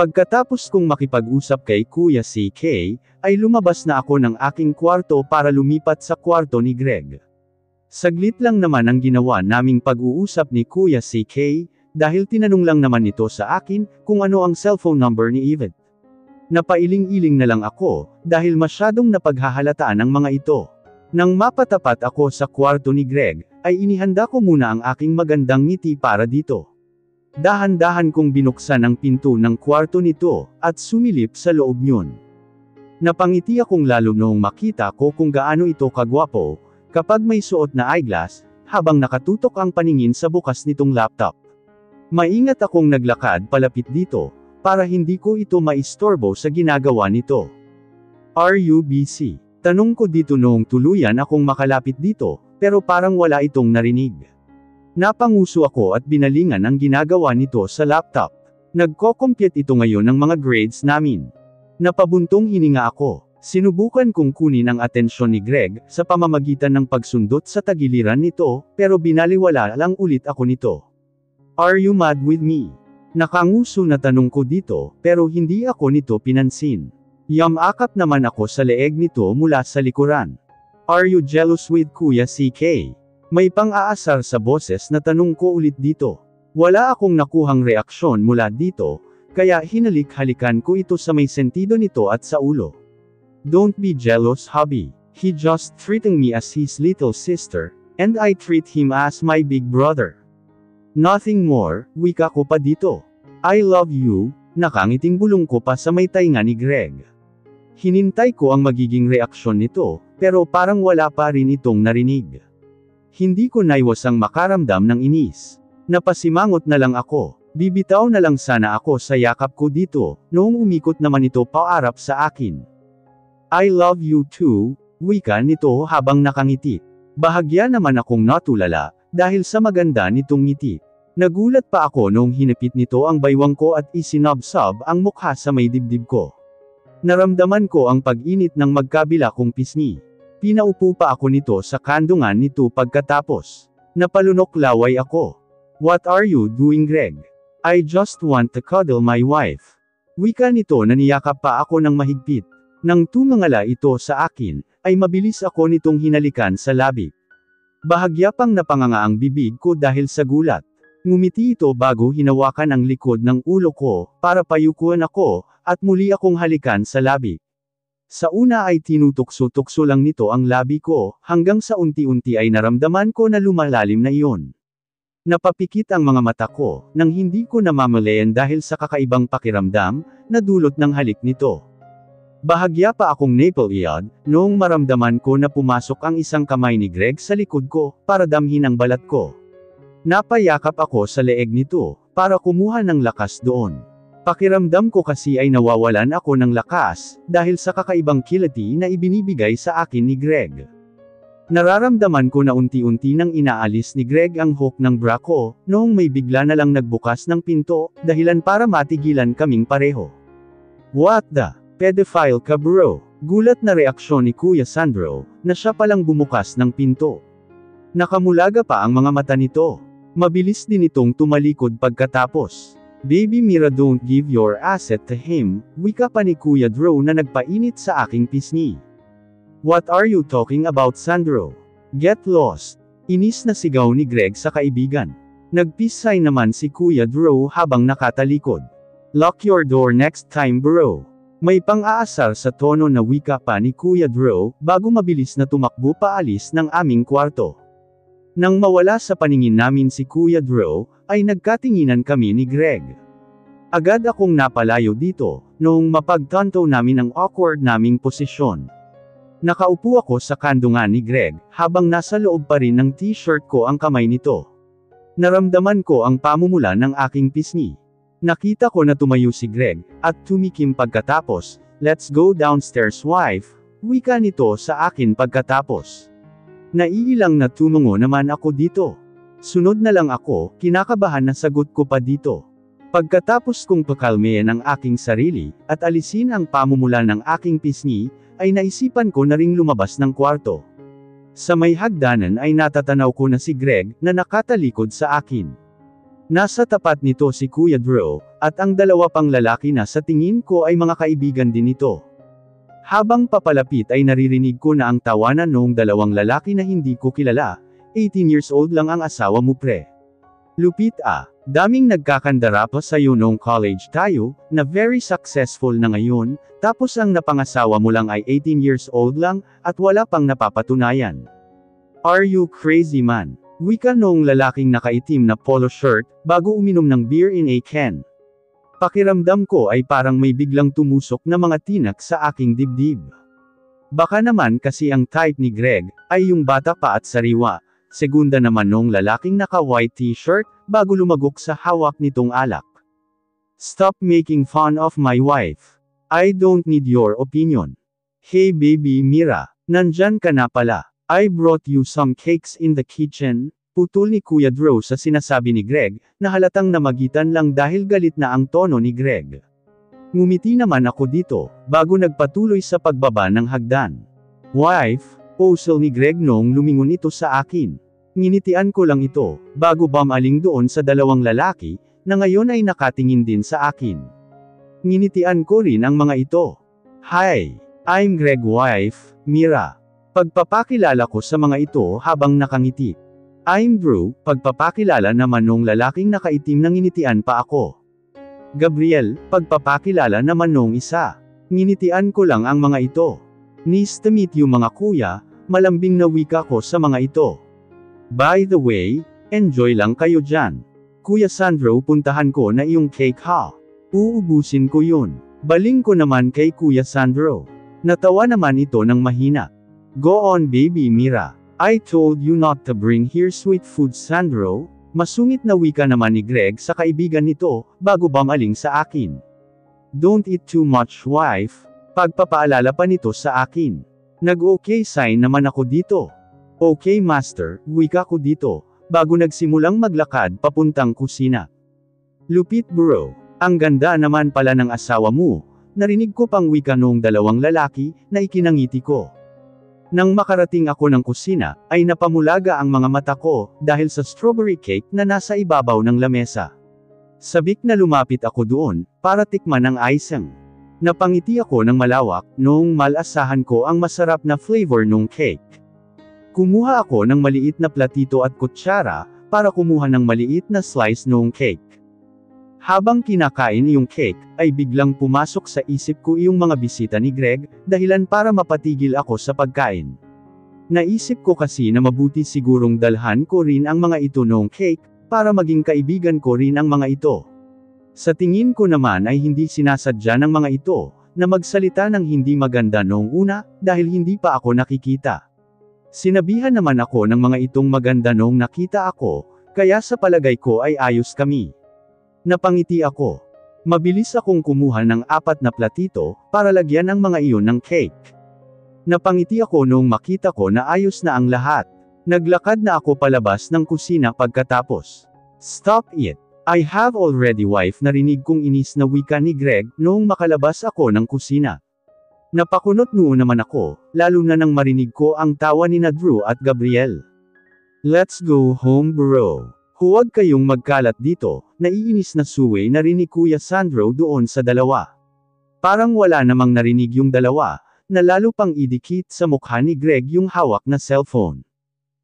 Pagkatapos kong makipag-usap kay Kuya CK, ay lumabas na ako ng aking kwarto para lumipat sa kwarto ni Greg. Saglit lang naman ang ginawa naming pag-uusap ni Kuya CK, dahil tinanong lang naman ito sa akin, kung ano ang cellphone number ni Yvette. Napailing-iling na lang ako, dahil masyadong napaghahalataan ang mga ito. Nang mapatapat ako sa kwarto ni Greg, ay inihanda ko muna ang aking magandang ngiti para dito. Dahan-dahan kong binuksan ang pinto ng kwarto nito, at sumilip sa loob niyon. Napangiti akong lalo noong makita ko kung gaano ito kagwapo, kapag may suot na eyeglass, habang nakatutok ang paningin sa bukas nitong laptop. Maingat akong naglakad palapit dito, para hindi ko ito maistorbo sa ginagawa nito. "Are you busy?" Tanong ko dito noong tuluyan akong makalapit dito, pero parang wala itong narinig. Napanguso ako at binalingan ang ginagawa nito sa laptop. Nagko-compute ito ngayon ng mga grades namin. Napabuntong hininga ako. Sinubukan kong kunin ang atensyon ni Greg, sa pamamagitan ng pagsundot sa tagiliran nito, pero binaliwala lang ulit ako nito. "Are you mad with me?" Nakanguso na tanong ko dito, pero hindi ako nito pinansin. Yamakap naman ako sa leeg nito mula sa likuran. "Are you jealous with Kuya CK?" May pang-aasar sa boses na tanong ko ulit dito. Wala akong nakuhang reaksyon mula dito, kaya hinalik-halikan ko ito sa may sentido nito at sa ulo. "Don't be jealous, hubby. He just treating me as his little sister, and I treat him as my big brother. Nothing more," wika ko pa dito. "I love you," nakangiting bulong ko pa sa may tainga ni Greg. Hinintay ko ang magiging reaksyon nito, pero parang wala pa rin itong narinig. Hindi ko naiwasang makaramdam ng inis. Napasimangot na lang ako. Bibitaw na lang sana ako sa yakap ko dito, noong umikot naman ito paarap sa akin. "I love you too," wika nito habang nakangiti. Bahagya naman akong natulala, dahil sa maganda nitong ngiti. Nagulat pa ako noong hinapit nito ang baywang ko at isinabsab ang mukha sa may dibdib ko. Naramdaman ko ang pag-init ng magkabila kong pisngi. Pinaupo pa ako nito sa kandungan nito pagkatapos. Napalunok laway ako. "What are you doing, Greg? I just want to cuddle my wife." Wika nito na niyakap pa ako ng mahigpit. Nang tumangala ito sa akin, ay mabilis ako nitong hinalikan sa labi. Bahagya pang napanganga ang bibig ko dahil sa gulat. Ngumiti ito bago hinawakan ang likod ng ulo ko, para payukuan ako, at muli akong halikan sa labi. Sa una ay tinutukso-tukso lang nito ang labi ko, hanggang sa unti-unti ay naramdaman ko na lumalalim na iyon. Napapikit ang mga mata ko, nang hindi ko namamalayan dahil sa kakaibang pakiramdam, na dulot ng halik nito. Bahagya pa akong nape-eyed, noong maramdaman ko na pumasok ang isang kamay ni Greg sa likod ko, para damhin ang balat ko. Napayakap ako sa leeg nito, para kumuha ng lakas doon. Pakiramdam ko kasi ay nawawalan ako ng lakas, dahil sa kakaibang kilati na ibinibigay sa akin ni Greg. Nararamdaman ko na unti-unti nang inaalis ni Greg ang hook ng bra ko, noong may bigla na lang nagbukas ng pinto, dahilan para matigilan kaming pareho. "What the? Pedophile ka bro?" Gulat na reaksyon ni Kuya Sandro, na siya palang bumukas ng pinto. Nakamulaga pa ang mga mata nito. Mabilis din itong tumalikod pagkatapos. "Baby Mira, don't give your asset to him," wika pa ni Kuya Drew na nagpainit sa aking pisngi. "What are you talking about, Sandro? Get lost." Inis na sigaw ni Greg sa kaibigan. Nag-peace sign naman si Kuya Drew habang nakatalikod. "Lock your door next time bro." May pang-aasar sa tono na wika pa ni Kuya Drew, bago mabilis na tumakbo paalis ng aming kwarto. Nang mawala sa paningin namin si Kuya Drew, ay nagkatinginan kami ni Greg. Agad akong napalayo dito, noong mapagtanto namin ang awkward naming posisyon. Nakaupo ako sa kandungan ni Greg, habang nasa loob pa rin ng t-shirt ko ang kamay nito. Naramdaman ko ang pamumula ng aking pisngi. Nakita ko na tumayo si Greg, at tumikim pagkatapos, "Let's go downstairs wife," wika nito sa akin pagkatapos. Naiilang na tumungo naman ako dito. Sunod na lang ako, kinakabahan na sagot ko pa dito. Pagkatapos kong pakalmeyan ang aking sarili, at alisin ang pamumula ng aking pisngi, ay naisipan ko na ring lumabas ng kwarto. Sa may hagdanan ay natatanaw ko na si Greg, na nakatalikod sa akin. Nasa tapat nito si Kuya Drew, at ang dalawa pang lalaki na sa tingin ko ay mga kaibigan din nito. Habang papalapit ay naririnig ko na ang tawanan noong dalawang lalaki na hindi ko kilala. 18 years old lang ang asawa mo pre. Lupit ah, daming nagkakandara pa sa'yo noong college tayo, na very successful na ngayon, tapos ang napangasawa mo lang ay 18 years old lang, at wala pang napapatunayan. Are you crazy man? Wika noong lalaking nakaitim na polo shirt, bago uminom ng beer in a can. Pakiramdam ko ay parang may biglang tumusok na mga tinak sa aking dibdib. Baka naman kasi ang type ni Greg, ay yung bata pa at sariwa. Segunda naman noong lalaking naka-white t-shirt, bago lumagok sa hawak nitong alak. Stop making fun of my wife. I don't need your opinion. Hey baby Mira, nandyan ka na pala. I brought you some cakes in the kitchen. Putol ni Kuya Drew sa sinasabi ni Greg, na halatang namagitan lang dahil galit na ang tono ni Greg. Ngumiti naman ako dito, bago nagpatuloy sa pagbaba ng hagdan. Wife, puzzle ni Greg noong lumingon ito sa akin. Nginitian ko lang ito, bago bumaling doon sa dalawang lalaki, na ngayon ay nakatingin din sa akin. Nginitian ko rin ang mga ito. Hi, I'm Greg wife, Mira. Pagpapakilala ko sa mga ito habang nakangiti. I'm Drew, pagpapakilala naman nung lalaking nakaitim na nginitian pa ako. Gabriel, pagpapakilala naman nung isa. Nginitian ko lang ang mga ito. Nice to meet you mga kuya, malambing na wika ko sa mga ito. By the way, enjoy lang kayo dyan. Kuya Sandro puntahan ko na iyong cake ha. Uubusin ko yun. Baling ko naman kay Kuya Sandro. Natawa naman ito ng mahina. Go on baby Mira. I told you not to bring here sweet food Sandro. Masungit na wika naman ni Greg sa kaibigan nito, bago bumaling sa akin. Don't eat too much wife. Pagpapaalala pa nito sa akin. Nag-okay sign naman ako dito. Okay master, wika ko dito, bago nagsimulang maglakad papuntang kusina. Lupit bro, ang ganda naman pala ng asawa mo. Narinig ko pang wika noong dalawang lalaki, na ikinangiti ko. Nang makarating ako ng kusina, ay napamulaga ang mga mata ko, dahil sa strawberry cake na nasa ibabaw ng lamesa. Sabik na lumapit ako doon, para tikman ang icing. Napangiti ako ng malawak, noong malasahan ko ang masarap na flavor nung cake. Kumuha ako ng maliit na platito at kutsara, para kumuha ng maliit na slice nung cake. Habang kinakain yung cake, ay biglang pumasok sa isip ko yung mga bisita ni Greg, dahilan para mapatigil ako sa pagkain. Naisip ko kasi na mabuti sigurong dalhan ko rin ang mga ito noong cake, para maging kaibigan ko rin ang mga ito. Sa tingin ko naman ay hindi sinasadya ng mga ito, na magsalita ng hindi maganda noong una, dahil hindi pa ako nakikita. Sinabihan naman ako ng mga itong maganda noong nakita ako, kaya sa palagay ko ay ayos kami. Napangiti ako. Mabilis akong kumuha ng 4 na platito, para lagyan ang mga iyon ng cake. Napangiti ako noong makita ko na ayos na ang lahat. Naglakad na ako palabas ng kusina pagkatapos. Stop it. I have already wife narinig kong inis na wika ni Greg, noong makalabas ako ng kusina. Napakunot noon naman ako, lalo na nang marinig ko ang tawa ni Drew at Gabriel. Let's go home bro. Huwag kayong magkalat dito, naiinis na suway na rin ni Kuya Sandro doon sa dalawa. Parang wala namang narinig yung dalawa, na lalo pang idikit sa mukha ni Greg yung hawak na cellphone.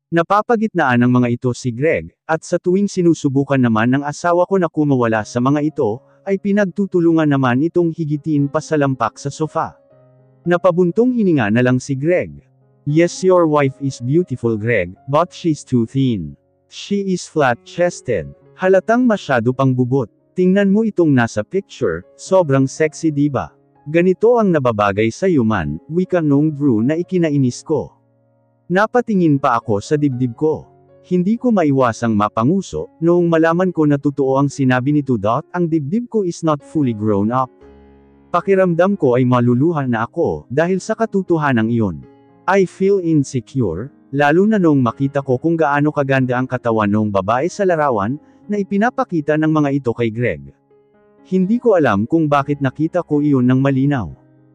Napapagitnaan ng mga ito si Greg, at sa tuwing sinusubukan naman ng asawa ko na kumawala sa mga ito, ay pinagtutulungan naman itong higitin pa sa lampak sa sofa. Napabuntong hininga na lang si Greg. Yes your wife is beautiful Greg, but she's too thin. She is flat-chested. Halatang masyado pang bubot. Tingnan mo itong nasa picture, sobrang sexy diba? Ganito ang nababagay sa man, wika nung Drew na ikinainis ko. Napatingin pa ako sa dibdib ko. Hindi ko maiwasang mapanguso, noong malaman ko na totoo ang sinabi ni Tudot, ang dibdib ko is not fully grown up. Pakiramdam ko ay maluluha na ako, dahil sa katotohanan iyon. I feel insecure, lalo na nung makita ko kung gaano kaganda ang katawan ng babae sa larawan, na ipinapakita ng mga ito kay Greg. Hindi ko alam kung bakit nakita ko iyon ng malinaw.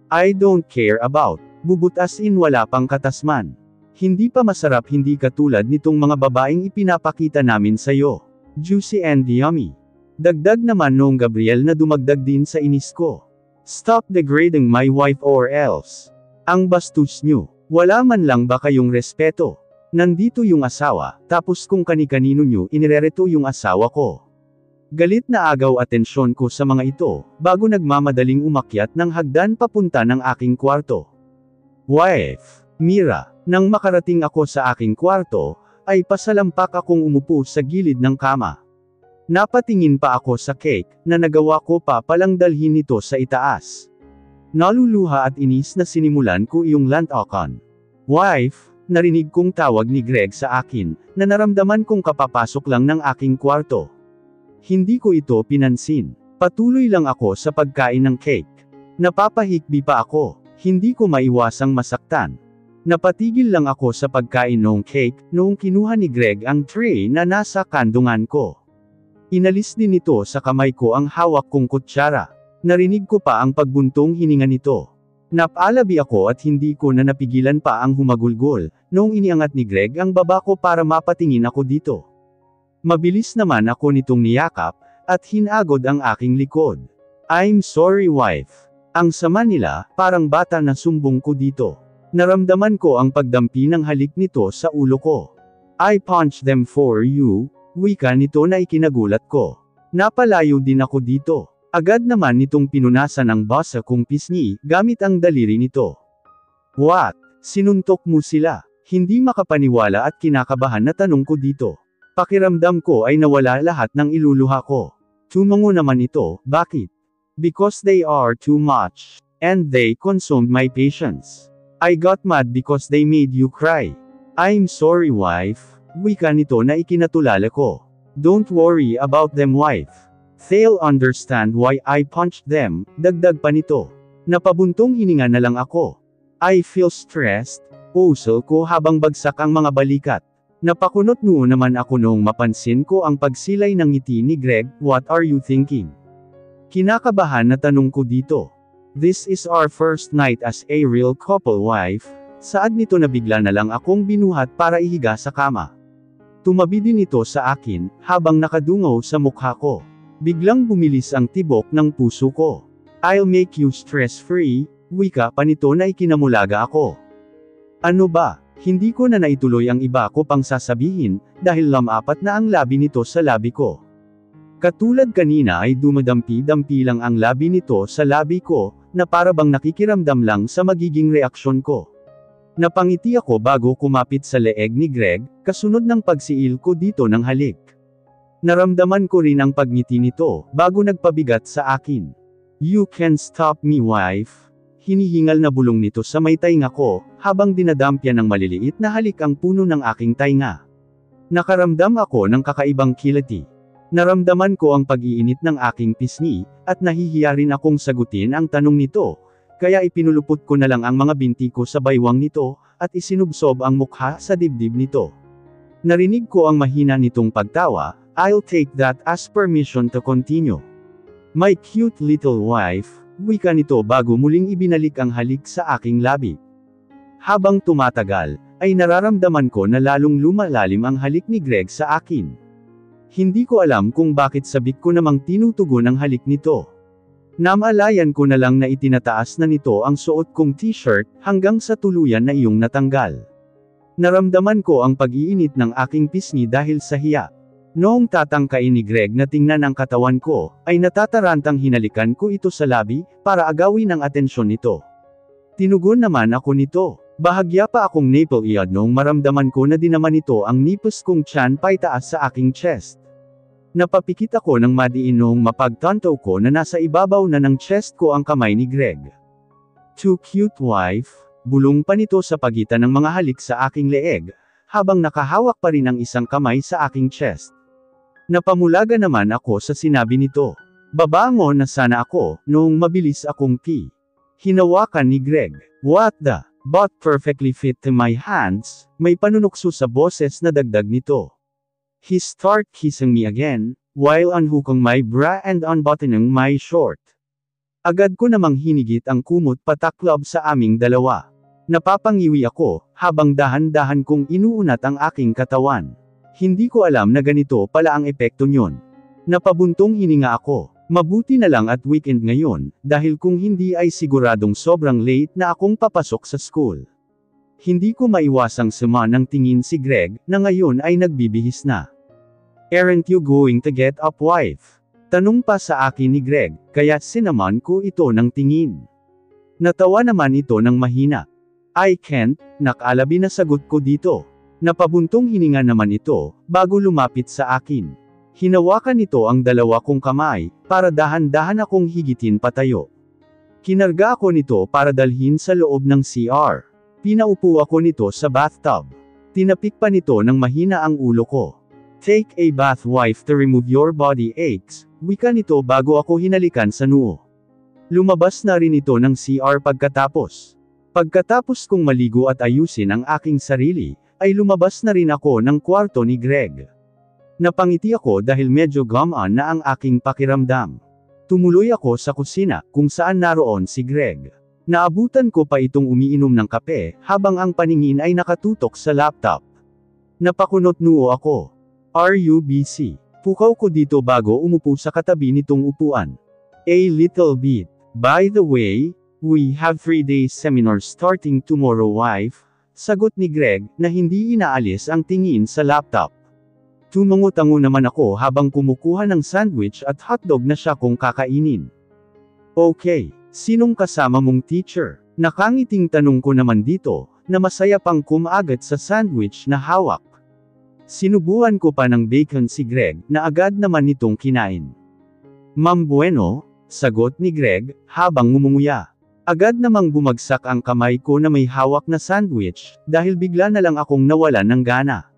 I don't care about, bubut as in wala pang katasman. Hindi pa masarap hindi katulad nitong mga babaeng ipinapakita namin sa'yo. Juicy and yummy. Dagdag naman noong Gabriel na dumagdag din sa inis ko. Stop degrading my wife or else. Ang bastos nyo. Wala man lang ba kayong respeto? Nandito yung asawa, tapos kung kani-kanino nyo inirereto yung asawa ko. Galit na agaw atensyon ko sa mga ito, bago nagmamadaling umakyat ng hagdan papunta ng aking kwarto. Wife, Mira, nang makarating ako sa aking kwarto, ay pasalampak akong umupo sa gilid ng kama. Napatingin pa ako sa cake, na nagawa ko pa palang dalhin ito sa itaas. Naluluha at inis na sinimulan ko iyong lantakan. Wife, narinig kong tawag ni Greg sa akin, na naramdaman kong kapapasok lang ng aking kwarto. Hindi ko ito pinansin. Patuloy lang ako sa pagkain ng cake. Napapahikbi pa ako, hindi ko maiwasang masaktan. Napatigil lang ako sa pagkain ng cake, noong kinuha ni Greg ang tray na nasa kandungan ko. Inalis din nito sa kamay ko ang hawak kong kutsara. Narinig ko pa ang pagbuntong hininga nito. Napalabi ako at hindi ko na napigilan pa ang humagulgol, noong iniangat ni Greg ang baba ko para mapatingin ako dito. Mabilis naman ako nitong niyakap, at hinagod ang aking likod. I'm sorry wife. Ang sama nila, parang bata na sumbong ko dito. Naramdaman ko ang pagdampi ng halik nito sa ulo ko. I punched them for you, wika nito na ikinagulat ko. Napalayo din ako dito. Agad naman nitong pinunasan ang basa kong pisngi, gamit ang daliri nito. What? Sinuntok mo sila? Hindi makapaniwala at kinakabahan na tanong ko dito. Pakiramdam ko ay nawala lahat ng iluluha ko. Tumango naman ito, bakit? Because they are too much. And they consumed my patience. I got mad because they made you cry. I'm sorry wife, wika nito na ikinatulala ko. Don't worry about them wife. They'll understand why I punched them, dagdag pa nito. Napabuntong hininga na lang ako. I feel stressed, puso ko habang bagsak ang mga balikat. Napakunot noo naman ako noong mapansin ko ang pagsilay ng ngiti ni Greg, what are you thinking? Kinakabahan na tanong ko dito. This is our first night as a real couple wife, saad nito na bigla na lang akong binuhat para ihiga sa kama. Tumabi din ito sa akin, habang nakadungaw sa mukha ko. Biglang bumilis ang tibok ng puso ko. I'll make you stress-free, wika pa nito na ikinamulaga ako. Ano ba? Hindi ko na naituloy ang iba ko pang sasabihin, dahil lamapat na ang labi nito sa labi ko. Katulad kanina ay dumadampi-dampi lang ang labi nito sa labi ko, na para bang nakikiramdam lang sa magiging reaksyon ko. Napangiti ako bago kumapit sa leeg ni Greg, kasunod ng pagsiil ko dito ng halik. Naramdaman ko rin ang pagngiti nito, bago nagpabigat sa akin. You can stop me wife. Hinihingal na bulong nito sa may tainga ko, habang dinadampyan ng maliliit na halik ang puno ng aking tainga. Nakaramdam ako ng kakaibang kiliti. Naramdaman ko ang pag-iinit ng aking pisngi, at nahihiya rin akong sagutin ang tanong nito, kaya ipinulupot ko na lang ang mga binti ko sa baywang nito, at isinubsob ang mukha sa dibdib nito. Narinig ko ang mahina nitong pagtawa. I'll take that as permission to continue. My cute little wife, wika nito bago muling ibinalik ang halik sa aking labi. Habang tumatagal, ay nararamdaman ko na lalong lumalalim ang halik ni Greg sa akin. Hindi ko alam kung bakit sabik ko namang tinutugon ang halik nito. Namalayan ko na lang na itinataas na nito ang suot kong t-shirt, hanggang sa tuluyan na iyong natanggal. Naramdaman ko ang pag-iinit ng aking pisngi dahil sa hiya. Noong tatangkain ni Greg na tingnan ang katawan ko, ay natatarantang hinalikan ko ito sa labi, para agawin ang atensyon nito. Tinugon naman ako nito. Bahagya pa akong nape-iad noong maramdaman ko na dinaman nito ang nipis kong tiyan paitaas sa aking chest. Napapikit ako ng madiin noong mapagtanto ko na nasa ibabaw na ng chest ko ang kamay ni Greg. Too cute wife, bulong pa nito sa pagitan ng mga halik sa aking leeg, habang nakahawak pa rin ang isang kamay sa aking chest. Napamulaga naman ako sa sinabi nito. Babangon na sana ako, noong mabilis akong hinawakan ni Greg. What the? But perfectly fit to my hands, may panunukso sa boses na dagdag nito. He start kissing me again, while unhooking my bra and unbuttoning my short. Agad ko namang hinigit ang kumot pataklob sa aming dalawa. Napapangiwi ako, habang dahan-dahan kong inuunat ang aking katawan. Hindi ko alam na ganito pala ang epekto nyon. Napabuntong hininga ako. Mabuti na lang at weekend ngayon, dahil kung hindi ay siguradong sobrang late na akong papasok sa school. Hindi ko maiwasang sama ng tingin si Greg, na ngayon ay nagbibihis na. "Aren't you going to get up, wife?" Tanong pa sa akin ni Greg, kaya sinaman ko ito ng tingin. Natawa naman ito ng mahina. "I can't," nakalabi na sagot ko dito. Napabuntong hininga naman ito, bago lumapit sa akin. Hinawakan nito ang dalawa kong kamay, para dahan-dahan akong higitin patayo. Kinarga ako nito para dalhin sa loob ng CR. Pinaupo ako nito sa bathtub. Tinapik pa nito ng mahina ang ulo ko. "Take a bath, wife, to remove your body aches," wika nito bago ako hinalikan sa noo. Lumabas na rin ito ng CR pagkatapos. Pagkatapos kong maligo at ayusin ang aking sarili, ay lumabas na rin ako ng kwarto ni Greg. Napangiti ako dahil medyo gumaan na ang aking pakiramdam. Tumuloy ako sa kusina, kung saan naroon si Greg. Naabutan ko pa itong umiinom ng kape, habang ang paningin ay nakatutok sa laptop. Napakunot noo ako. "Are you busy?" Pukaw ko dito bago umupo sa katabi nitong upuan. "A little bit. By the way, we have 3 days seminar starting tomorrow, wife," sagot ni Greg, na hindi inaalis ang tingin sa laptop. Tumango-tango naman ako habang kumukuha ng sandwich at hotdog na siya kong kakainin. "Okay, sinong kasama mong teacher?" Nakangiting tanong ko naman dito, na masaya pang kumagat sa sandwich na hawak. Sinubuan ko pa ng bacon si Greg, na agad naman nitong kinain. "Ma'am Bueno," sagot ni Greg, habang ngumunguya. Agad namang bumagsak ang kamay ko na may hawak na sandwich, dahil bigla na lang akong nawalan ng gana.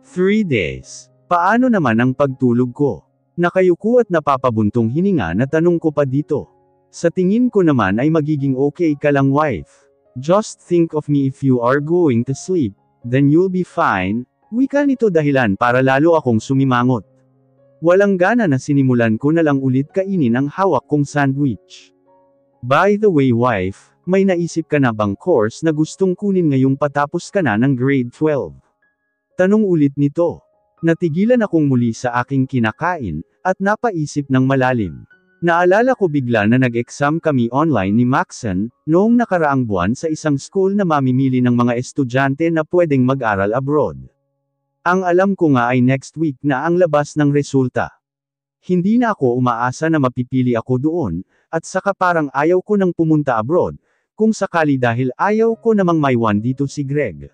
3 days. Paano naman ang pagtulog ko? Nakayuko at napapabuntong hininga na tanong ko pa dito. Sa tingin ko naman ay magiging okay ka lang, wife. "Just think of me if you are going to sleep, then you'll be fine," wika nito dahilan para lalo akong sumimangot. Walang gana na sinimulan ko na lang ulit kainin ang hawak kong sandwich. "By the way, wife, may naisip ka na bang course na gustong kunin ngayong patapos ka na ng grade 12? Tanong ulit nito. Natigilan akong muli sa aking kinakain, at napaisip ng malalim. Naalala ko bigla na nag-exam kami online ni Maxon, noong nakaraang buwan sa isang school na mamimili ng mga estudyante na pwedeng mag-aral abroad. Ang alam ko nga ay next week na ang labas ng resulta. Hindi na ako umaasa na mapipili ako doon, at saka parang ayaw ko nang pumunta abroad, kung sakali dahil ayaw ko namang maiwan dito si Greg.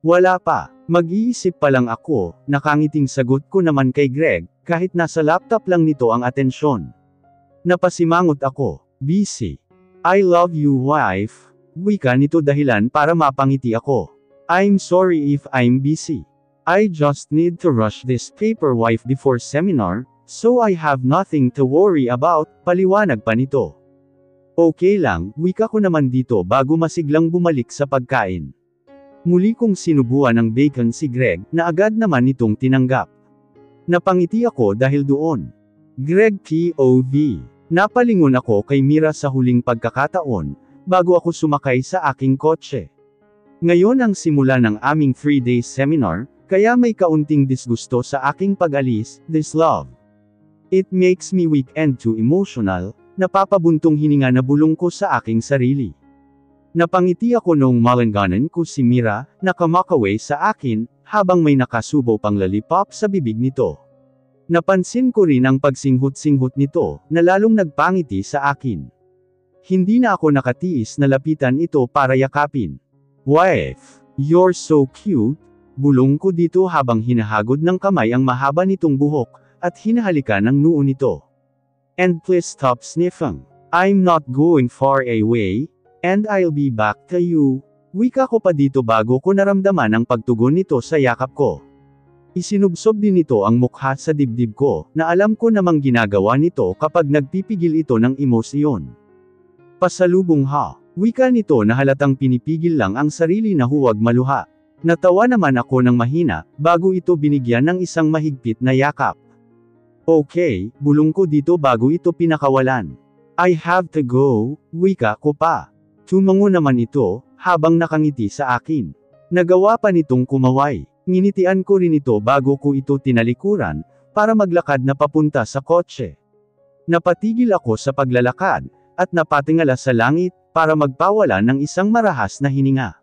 Wala pa. Mag-iisip pa lang ako, nakangiting sagot ko naman kay Greg, kahit nasa laptop lang nito ang atensyon. Napasimangot ako. "Busy. I love you, wife," wika nito dahilan para mapangiti ako. "I'm sorry if I'm busy. I just need to rush this paper, wife, before seminar, so I have nothing to worry about," paliwanag pa nito. "Okay lang," wika ko naman dito bago masiglang bumalik sa pagkain. Muli kong sinubuan ng bacon si Greg, na agad naman itong tinanggap. Napangiti ako dahil doon. Greg POV. Napalingon ako kay Mira sa huling pagkakataon, bago ako sumakay sa aking kotse. Ngayon ang simula ng aming 3-day seminar, kaya may kaunting disgusto sa aking pag-alis, this love. It makes me weak and too emotional, napapabuntong hininga na bulong ko sa aking sarili. Napangiti ako noong malanganan ko si Mira, na kamakaway sa akin, habang may nakasubo pang lollipop sa bibig nito. Napansin ko rin ang pagsinghot-singhot nito, na lalong nagpangiti sa akin. Hindi na ako nakatiis na lapitan ito para yakapin. "Wife, you're so cute," bulong ko dito habang hinahagod ng kamay ang mahaba nitong buhok, at hinahalikan ng noo nito. "And please stop sniffing. I'm not going far away. And I'll be back to you," wika ko pa dito bago ko naramdaman ang pagtugon nito sa yakap ko. Isinubsob din nito ang mukha sa dibdib ko, na alam ko namang ginagawa nito kapag nagpipigil ito ng emosyon. "Pasalubong ha," wika nito na halatang pinipigil lang ang sarili na huwag maluha. Natawa naman ako ng mahina, bago ito binigyan ng isang mahigpit na yakap. "Okay," bulong ko dito bago ito pinakawalan. "I have to go," wika ko pa. Tumango naman ito, habang nakangiti sa akin. Nagawa pa nitong kumaway. Nginitian ko rin ito bago ko ito tinalikuran, para maglakad na papunta sa kotse. Napatigil ako sa paglalakad, at napatingala sa langit, para magpawala ng isang marahas na hininga.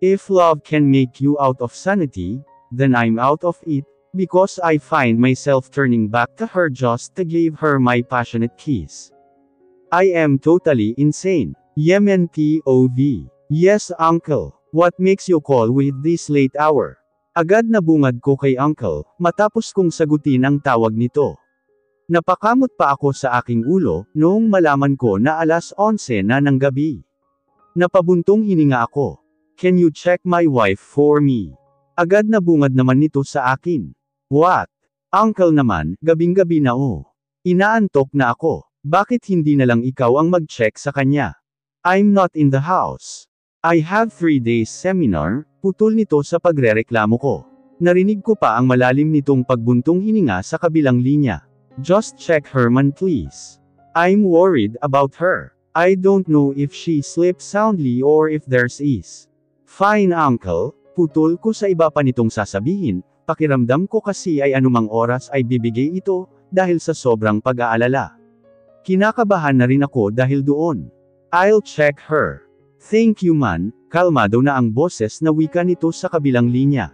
If love can make you out of sanity, then I'm out of it, because I find myself turning back to her just to give her my passionate kiss. I am totally insane. Yemen POV. Yes uncle, what makes you call with this late hour? Agad na bungad ko kay uncle, matapos kong sagutin ang tawag nito. Napakamot pa ako sa aking ulo, noong malaman ko na 11:00 na ng gabi. Napabuntong hininga ako. Can you check my wife for me? Agad na bungad naman nito sa akin. What? Uncle naman, gabing-gabi na oh. Inaantok na ako. Bakit hindi na lang ikaw ang mag-check sa kanya? I'm not in the house. I have 3 days seminar, putol nito sa pagrereklamo ko. Narinig ko pa ang malalim nitong pagbuntong hininga sa kabilang linya. Just check her man please. I'm worried about her. I don't know if she slept soundly or if there's is. Fine uncle, putol ko sa iba pa nitong sasabihin, pakiramdam ko kasi ay anumang oras ay bibigay ito, dahil sa sobrang pag-aalala. Kinakabahan na rin ako dahil doon. I'll check her. Thank you man, kalmado na ang boses na wika nito sa kabilang linya.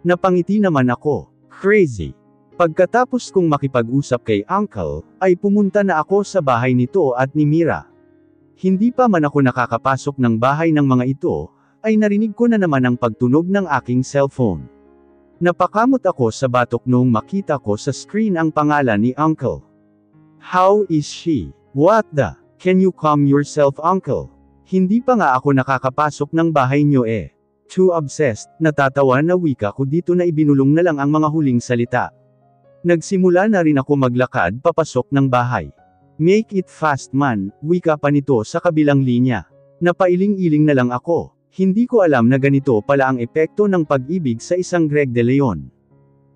Napangiti naman ako. Crazy. Pagkatapos kong makipag-usap kay uncle, ay pumunta na ako sa bahay nito at ni Mira. Hindi pa man ako nakakapasok ng bahay ng mga ito, ay narinig ko na naman ang pagtunog ng aking cellphone. Napakamot ako sa batok noong makita ko sa screen ang pangalan ni uncle. How is she? What the? Can you calm yourself uncle? Hindi pa nga ako nakakapasok ng bahay nyo eh. Too obsessed, natatawa na wika ko dito na ibinulong na lang ang mga huling salita. Nagsimula na rin ako maglakad papasok ng bahay. Make it fast man, wika pa nito sa kabilang linya. Napailing-iling na lang ako, hindi ko alam na ganito pala ang epekto ng pag-ibig sa isang Greg De Leon.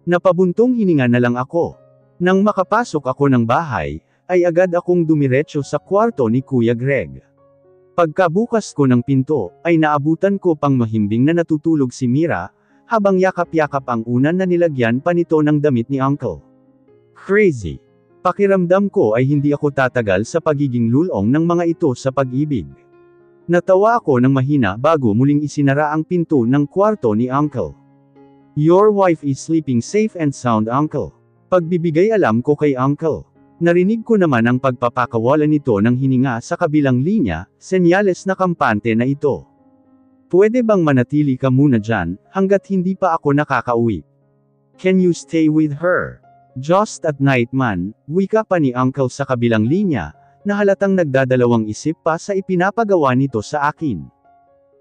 Napabuntong hininga na lang ako. Nang makapasok ako ng bahay, ay agad akong dumiretso sa kwarto ni Kuya Greg. Pagkabukas ko ng pinto, ay naabutan ko pang mahimbing na natutulog si Mira, habang yakap-yakap ang unan na nilagyan pa nito ng damit ni uncle. Crazy. Pakiramdam ko ay hindi ako tatagal sa pagiging lulong ng mga ito sa pag-ibig. Natawa ako ng mahina bago muling isinara ang pinto ng kwarto ni uncle. Your wife is sleeping safe and sound uncle. Pagbibigay alam ko kay uncle. Narinig ko naman ang pagpapakawala nito ng hininga sa kabilang linya, senyales na kampante na ito. Pwede bang manatili ka muna dyan, hanggat hindi pa ako nakakauwi? Can you stay with her? Just at night man, wika pa ni uncle sa kabilang linya, na halatang nagdadalawang isip pa sa ipinapagawa nito sa akin.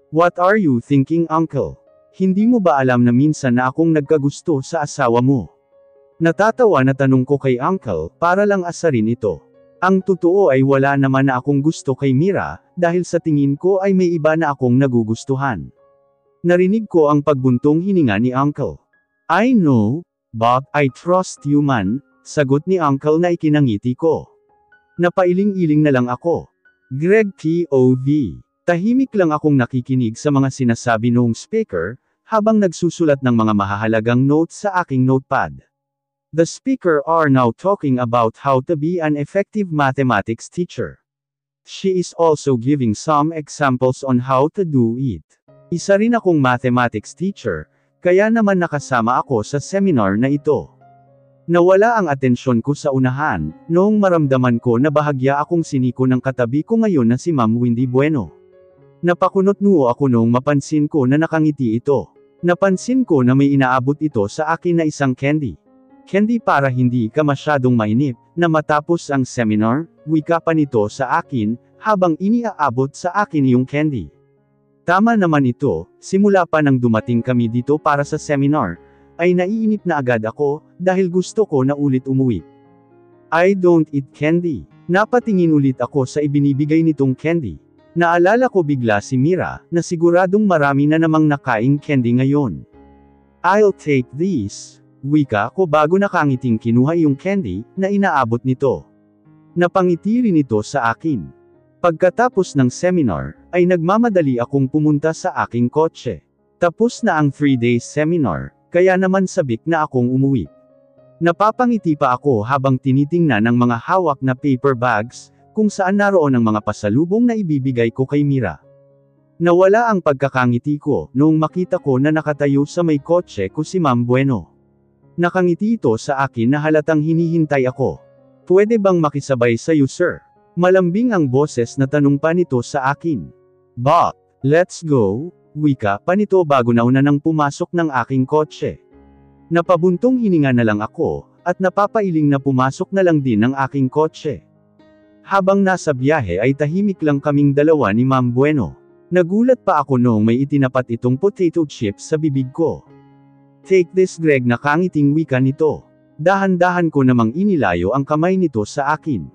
What are you thinking uncle? Hindi mo ba alam na minsan na akong nagkagusto sa asawa mo? Natatawa na tanong ko kay uncle, para lang asarin ito. Ang totoo ay wala naman na akong gusto kay Mira, dahil sa tingin ko ay may iba na akong nagugustuhan. Narinig ko ang pagbuntong hininga ni uncle. I know, but I trust you man, sagot ni uncle na ikinangiti ko. Napailing-iling na lang ako. Greg POV. Tahimik lang akong nakikinig sa mga sinasabi noong speaker, habang nagsusulat ng mga mahahalagang notes sa aking notepad. The speaker are now talking about how to be an effective mathematics teacher. She is also giving some examples on how to do it. Isa rin akong mathematics teacher, kaya naman nakasama ako sa seminar na ito. Nawala ang atensyon ko sa unahan, noong maramdaman ko na bahagya akong siniko ng katabi ko ngayon na si Ma'am Wendy Bueno. Napakunot-noo ako noong mapansin ko na nakangiti ito. Napansin ko na may inaabot ito sa akin na isang candy. Candy para hindi ka masyadong mainip, na matapos ang seminar, wika pa nito sa akin, habang iniaabot sa akin yung candy. Tama naman ito, simula pa nang dumating kami dito para sa seminar, ay naiinip na agad ako, dahil gusto ko na ulit umuwi. I don't eat candy. Napatingin ulit ako sa ibinibigay nitong candy. Naalala ko bigla si Mira, na siguradong marami na namang nakaing candy ngayon. I'll take this. Wika ko bago nakangiting kinuha yung candy, na inaabot nito. Napangiti rin ito sa akin. Pagkatapos ng seminar, ay nagmamadali akong pumunta sa aking kotse. Tapos na ang 3 days seminar, kaya naman sabik na akong umuwi. Napapangiti pa ako habang tinitingnan ang mga hawak na paper bags, kung saan naroon ang mga pasalubong na ibibigay ko kay Mira. Nawala ang pagkakangiti ko, noong makita ko na nakatayo sa may kotse ko si Ma'am Bueno. Nakangiti ito sa akin na halatang hinihintay ako. Pwede bang makisabay sa'yo sir? Malambing ang boses na tanong pa nito sa akin. But, let's go, wika pa nito bago nauna nang pumasok ng aking kotse. Napabuntong hininga na lang ako, at napapailing na pumasok na lang din ang aking kotse. Habang nasa biyahe ay tahimik lang kaming dalawa ni Ma'am Bueno. Nagulat pa ako noong may itinapat itong potato chips sa bibig ko. Take this Greg, nakangiting wika nito. Dahan-dahan ko namang inilayo ang kamay nito sa akin.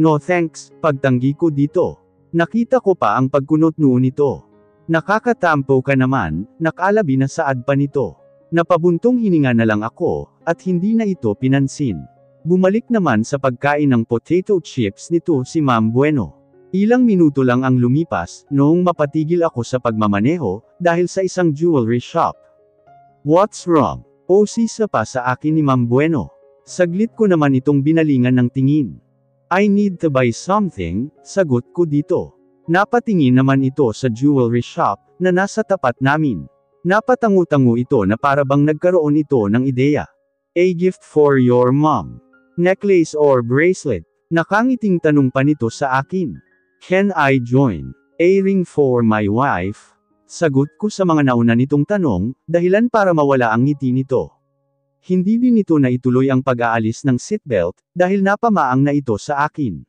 No thanks, pagtanggi ko dito. Nakita ko pa ang pagkunot noo nito. Nakakatampo ka naman, nakalabi na saad pa nito. Napabuntong hininga na lang ako, at hindi na ito pinansin. Bumalik naman sa pagkain ng potato chips nito si Ma'am Bueno. Ilang minuto lang ang lumipas, noong mapatigil ako sa pagmamaneho, dahil sa isang jewelry shop. What's wrong? O sisa pa sa akin ni Ma'am Bueno. Saglit ko naman itong binalingan ng tingin. I need to buy something, sagot ko dito. Napatingin naman ito sa jewelry shop, na nasa tapat namin. Napatangu-tangu ito na parabang nagkaroon ito ng ideya. A gift for your mom. Necklace or bracelet? Nakangiting tanong pa nito sa akin. Can I join? A ring for my wife? Sagot ko sa mga nauna nitong tanong, dahilan para mawala ang ngiti nito. Hindi din ito na ituloy ang pag-aalis ng seatbelt, dahil napamaang na ito sa akin.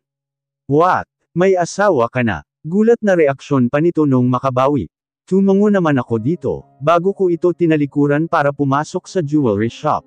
What? May asawa ka na? Gulat na reaksyon pa nito nung makabawi. Tumango naman ako dito, bago ko ito tinalikuran para pumasok sa jewelry shop.